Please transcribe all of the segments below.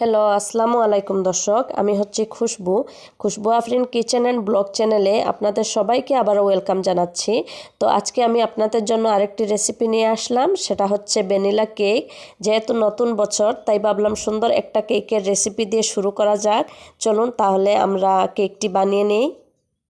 Hello, আসসালামু আলাইকুম দর্শক। আমি হচ্ছি খুশবু। খুশবু আফরিন কিচেন অ্যান্ড ব্লগ চ্যানেলে আপনাদের সবাইকে আবারও ওয়েলকাম জানাচ্ছি। তো আজকে আমি আপনাদের জন্য আরেকটি রেসিপি নিয়ে আসলাম, সেটা হচ্ছে ভ্যানিলা কেক। যেহেতু নতুন বছর, তাই ভাবলাম সুন্দর একটা কেকের রেসিপি দিয়ে শুরু করা যাক। চলুন তাহলে আমরা কেকটি বানিয়ে নিই।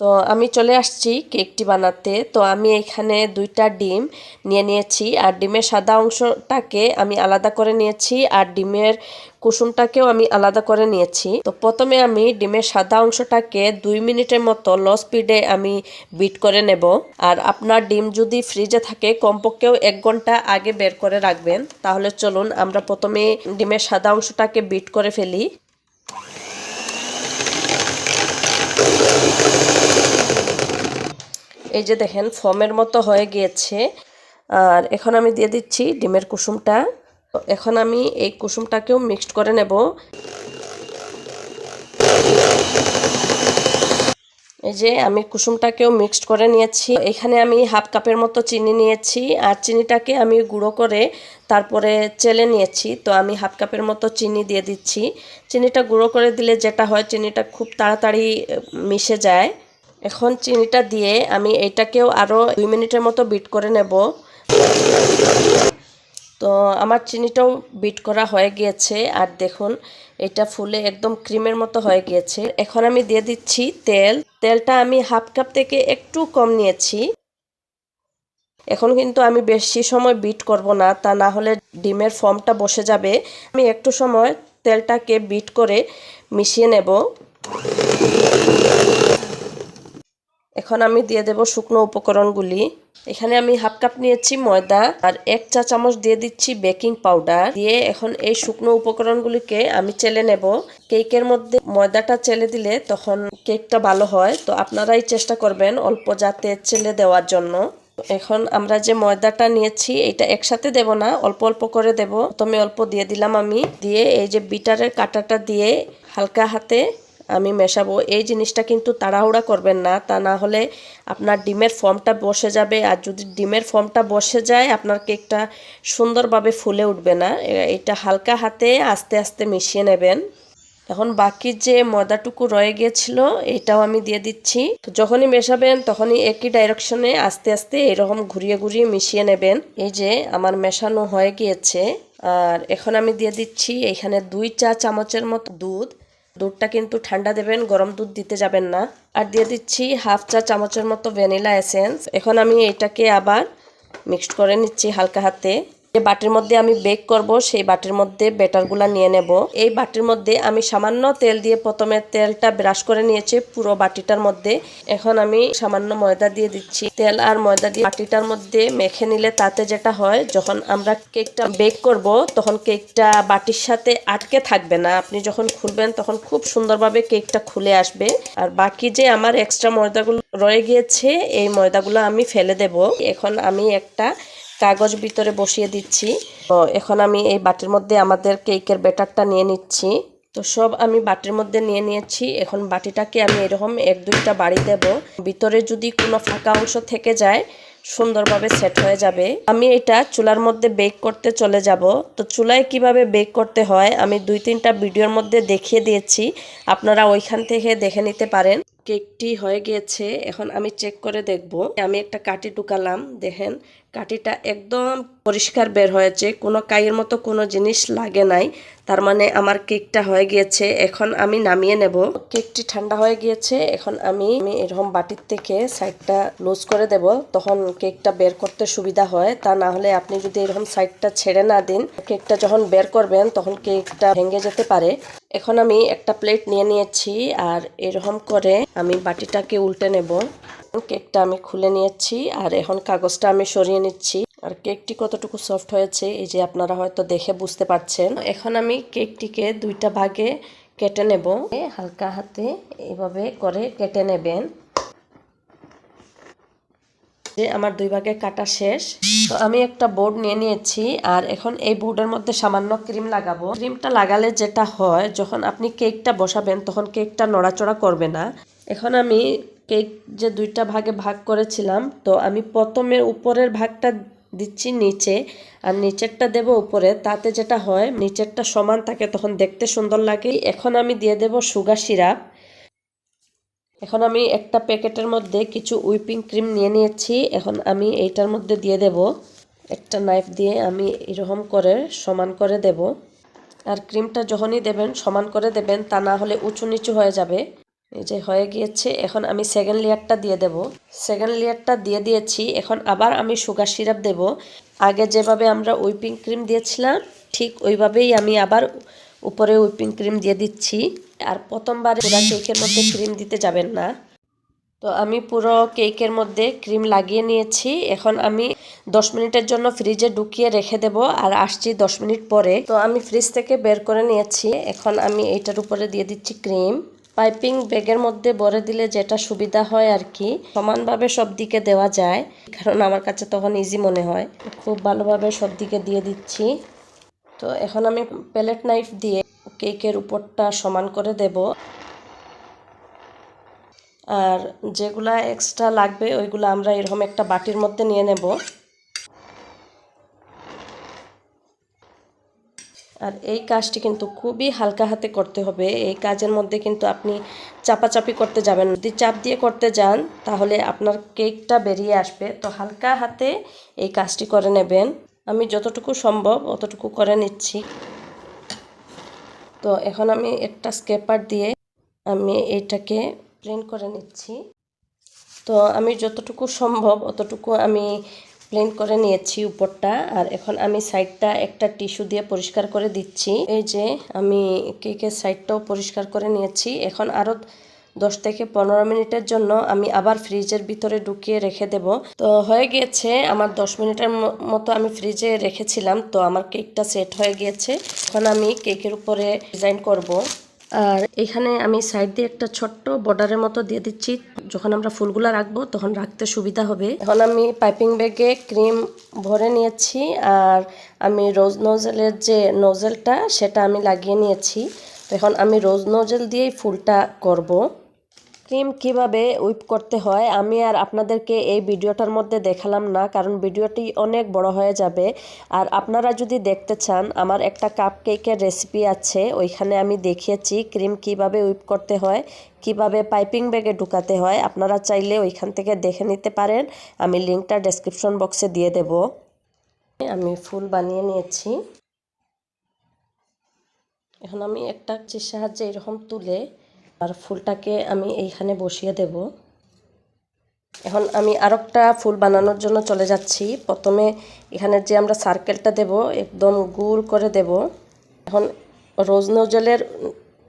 তো আমি চলে আসছি কেকটি বানাতে। তো আমি এখানে 2টা ডিম নিয়ে নিয়েছি, আর ডিমের সাদা অংশটাকে আমি আলাদা করে নিয়েছি, আর ডিমের কুসুমটাকেও আমি আলাদা করে নিয়েছি। তো প্রথমে আমি ডিমের সাদা অংশটাকে 2 মিনিটের মতো লো স্পিডে আমি বিট করে নেব। আর আপনার ডিম যদি ফ্রিজে থাকে কমপক্ষেও 1 ঘন্টা আগে বের করে রাখবেন। তাহলে চলুন আমরা প্রথমে ডিমের সাদা অংশটাকে বিট করে ফেলি। এই যে দেখেন ফোমের মতো হয়ে গিয়েছে। আর এখন আমি দিয়ে দিচ্ছি ডিমের কুসুমটা। এখন আমি এই কুসুমটাকেও মিক্সড করে নেব। এই যে আমি কুসুমটাকেও মিক্সড করে নিয়েছি। এখানে আমি হাফ কাপের মতো চিনি নিয়েছি, আর চিনিটাকে আমি গুঁড়ো করে তারপরে চেলে নিয়েছি। তো আমি হাফ কাপের মতো চিনি দিয়ে দিচ্ছি। চিনিটা গুঁড়ো করে দিলে যেটা হয়, চিনিটা খুব তাড়াতাড়ি মিশে যায়। এখন চিনিটা দিয়ে আমি এটাকেও আরও 2 মিনিটের মতো বিট করে নেব। তো আমার চিনিটাও বিট করা হয়ে গিয়েছে, আর দেখুন এটা ফুলে একদম ক্রিমের মতো হয়ে গিয়েছে। এখন আমি দিয়ে দিচ্ছি তেল। তেলটা আমি হাফ কাপ থেকে একটু কম নিয়েছি। এখন কিন্তু আমি বেশি সময় বিট করব না, তা না হলে ডিমের ফর্মটা বসে যাবে। আমি একটু সময় তেলটাকে বিট করে মিশিয়ে নেব। এখন আমি দিয়ে দেব শুকনো উপকরণগুলি। এখানে আমি হাফ কাপ নিয়েছি ময়দা, আর 1 চা চামচ দিয়ে দিচ্ছি বেকিং পাউডার। দিয়ে এখন এই শুকনো উপকরণগুলিকে আমি চেলে নেব। কেকের মধ্যে ময়দাটা চেলে দিলে তখন কেকটা ভালো হয়, তো আপনারাই চেষ্টা করবেন অল্প যাতে চেলে দেওয়ার জন্য। এখন আমরা যে ময়দাটা নিয়েছি এটা একসাথে দেব না, অল্প অল্প করে দেব। প্রথমে অল্প দিয়ে দিলাম আমি, দিয়ে এই যে বিটারের কাঁটাটা দিয়ে হালকা হাতে আমি মেশাবো। এই জিনিসটা কিন্তু তাড়াহুড়া করবেন না, তা না হলে আপনার ডিমের ফর্মটা বসে যাবে। আর যদি ডিমের ফর্মটা বসে যায় আপনার কেকটা সুন্দরভাবে ফুলে উঠবে না। এটা হালকা হাতে আস্তে আস্তে মিশিয়ে নেবেন। এখন বাকি যে ময়দাটুকু রয়ে গিয়েছিল এটাও আমি দিয়ে দিচ্ছি। তো যখনই মেশাবেন তখনই একই ডাইরেকশনে আস্তে আস্তে এরকম ঘুরিয়ে ঘুরিয়ে মিশিয়ে নেবেন। এই যে আমার মেশানো হয়ে গিয়েছে। আর এখন আমি দিয়ে দিচ্ছি এখানে 2 চা চামচের মতো দুধ। দুধটা কিন্তু ঠান্ডা দেবেন, গরম দুধ দিতে যাবেন না। আর দিয়ে দিচ্ছি হাফ চা চামচের মতো ভ্যানিলা এসেন্স। এখন আমি এটাকে আবার মিক্সড করে নিচ্ছি হালকা হাতে। যে বাটির মধ্যে আমি বেক করব সেই বাটির মধ্যে ব্যাটারগুলা নিয়ে নেব। এই বাটির মধ্যে আমি সামান্য তেল দিয়ে প্রথমে তেলটা ব্রাশ করে নিয়েছি পুরো বাটিটার মধ্যে। এখন আমি সামান্য ময়দা দিয়ে দিচ্ছি। তেল আর ময়দা দিয়ে বাটিটার মধ্যে মেখে নিলে তাতে যেটা হয়, যখন আমরা কেকটা বেক করব তখন কেকটা বাটির সাথে আটকে থাকবে না। আপনি যখন খুলবেন তখন খুব সুন্দরভাবে কেকটা খুলে আসবে। আর বাকি যে আমার এক্সট্রা ময়দাগুলো রয়ে গিয়েছে এই ময়দাগুলো আমি ফেলে দেব। এখন আমি একটা কাগজ ভিতরে বসিয়ে দিচ্ছি। তো এখন আমি এই বাটির মধ্যে আমাদের কেকের ব্যাটারটা নিয়ে নিচ্ছি। তো সব আমি বাটির মধ্যে নিয়ে নিয়েছি। এখন বাটিটাকে আমি এরকম 1-2টা বাড়ি দেব। ভিতরে যদি কোনো ফাঁকা অংশ থেকে যায় সুন্দরভাবে সেট হয়ে যাবে। আমি এটা চুলার মধ্যে বেক করতে চলে যাব। তো চুলায় কিভাবে বেক করতে হয় আমি 2-3টা ভিডিওর মধ্যে দেখিয়ে দিয়েছি, আপনারা ওইখান থেকে দেখে নিতে পারেন। কেকটি হয়ে গিয়েছে, এখন আমি চেক করে দেখব। আমি একটা কাঠি ঢুকালাম, দেখেন কাঠিটা একদম পরিষ্কার বের হয়েছে, কোনো কাইয়ের মতো কোনো জিনিস লাগে নাই। তার মানে আমার কেকটা হয়ে গিয়েছে। এখন আমি নামিয়ে নেব। কেকটি ঠান্ডা হয়ে গিয়েছে। এখন আমি এরকম বাটির থেকে সাইডটা লুজ করে দেব, তখন কেকটা বের করতে সুবিধা হয়। তা না হলে আপনি যদি এরকম সাইডটা ছেড়ে না দিন, কেকটা যখন বের করবেন তখন কেকটা ভেঙে যেতে পারে। এখন আমি একটা প্লেট নিয়ে নিয়েছি, আর এরকম করে আমি বাটিটাকে উল্টে নেব। কেকটা আমি খুলে নিয়েছি, আর এখন কাগজটা আমি সরিয়ে নিচ্ছি। আর কেকটি কতটুকু সফট হয়েছে এই যে আপনারা হয়তো দেখে বুঝতে পারছেন। এখন আমি কেকটিকে 2টা ভাগে কেটে নেব। হালকা হাতে এভাবে করে কেটে নেবেন। যে আমার 2 ভাগে কাটা শেষ। তো আমি একটা বোর্ড নিয়ে নিয়েছি, আর এখন এই বোর্ডের মধ্যে সামান্য ক্রিম লাগাবো। ক্রিমটা লাগালে যেটা হয়, যখন আপনি কেকটা বসাবেন তখন কেকটা নড়াচড়া করবে না। এখন আমি কেক যে 2টা ভাগে ভাগ করেছিলাম, তো আমি প্রথমে উপরের ভাগটা দিচ্ছি নিচে আর নিচেরটা দেব উপরে, তাতে যেটা হয় নিচেরটা সমান থাকে, তখন দেখতে সুন্দর লাগে। এখন আমি দিয়ে দেব সুগার সিরাপ। এখন আমি একটা প্যাকেটের মধ্যে কিছু হুইপিং ক্রিম নিয়ে নিয়েছি। এখন আমি এইটার মধ্যে দিয়ে দেব। একটা নাইফ দিয়ে আমি এরকম করে সমান করে দেব। আর ক্রিমটা যখনই দেবেন সমান করে দেবেন, তা না হলে উঁচু নিচু হয়ে যাবে। এই যে হয়ে গিয়েছে। এখন আমি সেকেন্ড লেয়ারটা দিয়ে দেব। সেকেন্ড লেয়ারটা দিয়ে দিয়েছি। এখন আবার আমি সুগার সিরাপ দেব। আগে যেভাবে আমরা হুইপিং ক্রিম দিয়েছিলাম ঠিক ওইভাবেই আমি আবার উপরে হুইপিং ক্রিম দিয়ে দিচ্ছি। আর প্রথমবার পুরো কেকের মধ্যে ক্রিম দিতে যাবেন না। তো আমি পুরো কেকের মধ্যে ক্রিম লাগিয়ে নিয়েছি। এখন আমি 10 মিনিটের জন্য ফ্রিজে ঢুকিয়ে রেখে দেব, আর আসছি 10 মিনিট পরে। তো আমি ফ্রিজ থেকে বের করে নিয়েছি। এখন আমি এইটার উপরে দিয়ে দিচ্ছি ক্রিম। পাইপিং ব্যাগের মধ্যে ভরে দিলে যেটা সুবিধা হয় আর কি, সমানভাবে সব দিকে দেওয়া যায়, কারণ আমার কাছে তখন ইজি মনে হয়। খুব ভালোভাবে সব দিকে দিয়ে দিচ্ছি। তো এখন আমি প্যালেট নাইফ দিয়ে কেকের উপরটা সমান করে দেব। আর যেগুলা এক্সট্রা লাগবে ওইগুলো আমরা এরকম একটা বাটির মধ্যে নিয়ে নেব। আর এই কাজটি কিন্তু খুবই হালকা হাতে করতে হবে। এই কাজের মধ্যে কিন্তু আপনি চাপাচাপি করতে যাবেন। যদি চাপ দিয়ে করতে যান তাহলে আপনার কেকটা বেরিয়ে আসবে। তো হালকা হাতে এই কাজটি করে নেবেন। আমি যতটুকু সম্ভব অতটুকু করে নিচ্ছি। তো এখন আমি একটা স্কেপার দিয়ে আমি এইটাকে প্লেন করে নিচ্ছি। তো আমি যতটুকু সম্ভব অতটুকু আমি প্লেন করে নিয়েছি উপরটা। আর এখন আমি সাইডটা একটা টিস্যু দিয়ে পরিষ্কার করে দিচ্ছি। এই যে আমি কেকের সাইডটাও পরিষ্কার করে নিয়েছি। এখন আরও 10 থেকে 15 মিনিটের জন্য আমি আবার ফ্রিজের ভিতরে ঢুকিয়ে রেখে দেব। তো হয়ে গিয়েছে আমার 10 মিনিটের মতো আমি ফ্রিজে রেখেছিলাম। তো আমার কেকটা সেট হয়ে গিয়েছে। এখন আমি কেকের উপরে ডিজাইন করব। আর এখানে আমি সাইড দিয়ে একটা ছোট্ট বর্ডারের মতো দিয়ে দিচ্ছি, যখন আমরা ফুলগুলো রাখবো তখন রাখতে সুবিধা হবে। এখন আমি পাইপিং ব্যাগে ক্রিম ভরে নিয়েছি, আর আমি রোজ নোজেলের যে নোজেলটা সেটা আমি লাগিয়ে নিয়েছি। তো এখন আমি রোজ নোজেল দিয়েই ফুলটা করব। ক্রিম কিভাবে হুইপ করতে হয় আমি আর আপনাদেরকে এই ভিডিওটার মধ্যে দেখালাম না, কারণ ভিডিওটি অনেক বড় হয়ে যাবে। আর আপনারা যদি দেখতে চান আমার একটা কাপ কেকের রেসিপি আছে, ওইখানে আমি দেখিয়েছি ক্রিম কিভাবে হুইপ করতে হয়, কিভাবে পাইপিং ব্যাগে ঢুকাতে হয়। আপনারা চাইলে ওইখান থেকে দেখে নিতে পারেন। আমি লিঙ্কটা ডেসক্রিপশন বক্সে দিয়ে দেব। আমি ফুল বানিয়ে নিয়েছি। এখন আমি একটা সাহায্যে এরকম তুলে আর ফুলটাকে আমি এইখানে বসিয়ে দেব। এখন আমি আরেকটা ফুল বানানোর জন্য চলে যাচ্ছি। প্রথমে এখানে যে আমরা সার্কেলটা দেব একদম গোল করে দেব। এখন রোজ নোজেলের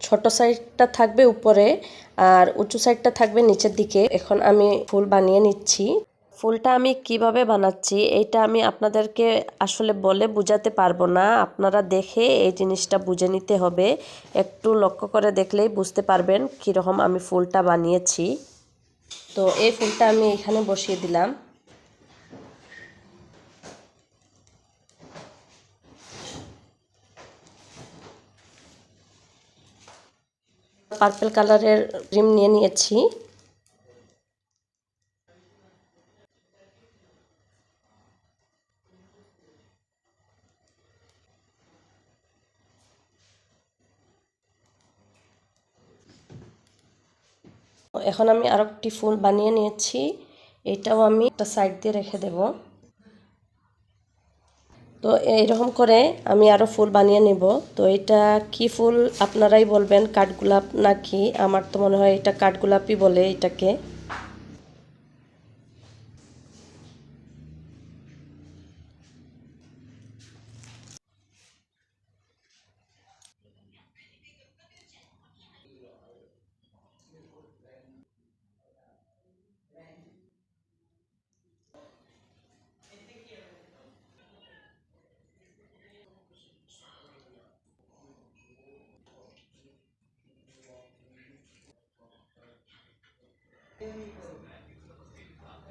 ছোট সাইডটা থাকবে উপরে আর উঁচু সাইডটা থাকবে নিচের দিকে। এখন আমি ফুল বানিয়ে নিচ্ছি। ফুলটা আমি কিভাবে বানাচ্ছি এইটা আমি আপনাদেরকে আসলে বলে বোঝাতে পারবো না। আপনারা দেখে এই জিনিসটা বুঝে নিতে হবে। একটু লক্ষ্য করে দেখলেই বুঝতে পারবেন কীরকম আমি ফুলটা বানিয়েছি। তো এই ফুলটা আমি এখানে বসিয়ে দিলাম। পার্পল কালারের ক্রিম নিয়ে নিয়েছি। এখন আমি আরেকটি ফুল বানিয়ে নিয়েছি। এটাও আমি একটা সাইড দিয়ে রেখে দেব। তো এইরকম করে আমি আরও ফুল বানিয়ে নেব। তো এটা কি ফুল আপনারাই বলবেন, কাঠগোলাপ নাকি? আমার তো মনে হয় এটা কাঠগোলাপই বলে এটাকে।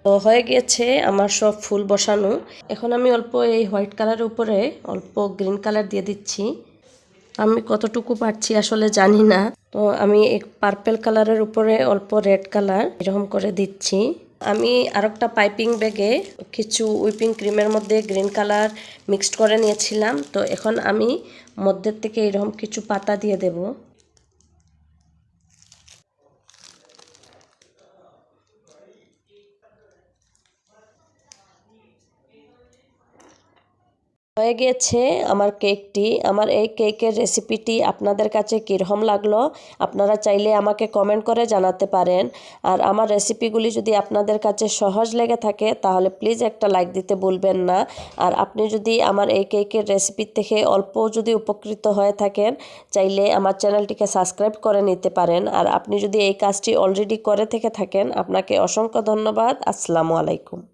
তো হয়ে গিয়েছে আমার সব ফুল বসানো। এখন আমি অল্প এই হোয়াইট কালারের উপরে অল্প গ্রিন কালার দিয়ে দিচ্ছি। আমি কতটুকু পারছি আসলে জানি না। তো আমি পার্পল কালারের উপরে অল্প রেড কালার এরকম করে দিচ্ছি। আমি আরেকটা পাইপিং ব্যাগে কিছু হুইপিং ক্রিমের মধ্যে গ্রিন কালার মিক্সড করে নিয়েছিলাম। তো এখন আমি মধ্যের থেকে এরকম কিছু পাতা দিয়ে দেব। হয়ে গিয়েছে আমার কেকটি। আমার এই কেকের রেসিপিটি আপনাদের কাছে কীরকম লাগলো আপনারা চাইলে আমাকে কমেন্ট করে জানাতে পারেন। আর আমার রেসিপিগুলি যদি আপনাদের কাছে সহজ লেগে থাকে তাহলে প্লিজ একটা লাইক দিতে ভুলবেন না। আর আপনি যদি আমার এই কেকের রেসিপি থেকে অল্প যদি উপকৃত হয়ে থাকেন চাইলে আমার চ্যানেলটিকে সাবস্ক্রাইব করে নিতে পারেন। আর আপনি যদি এই কাজটি অলরেডি করে থেকে থাকেন আপনাকে অসংখ্য ধন্যবাদ। আসসালামু আলাইকুম।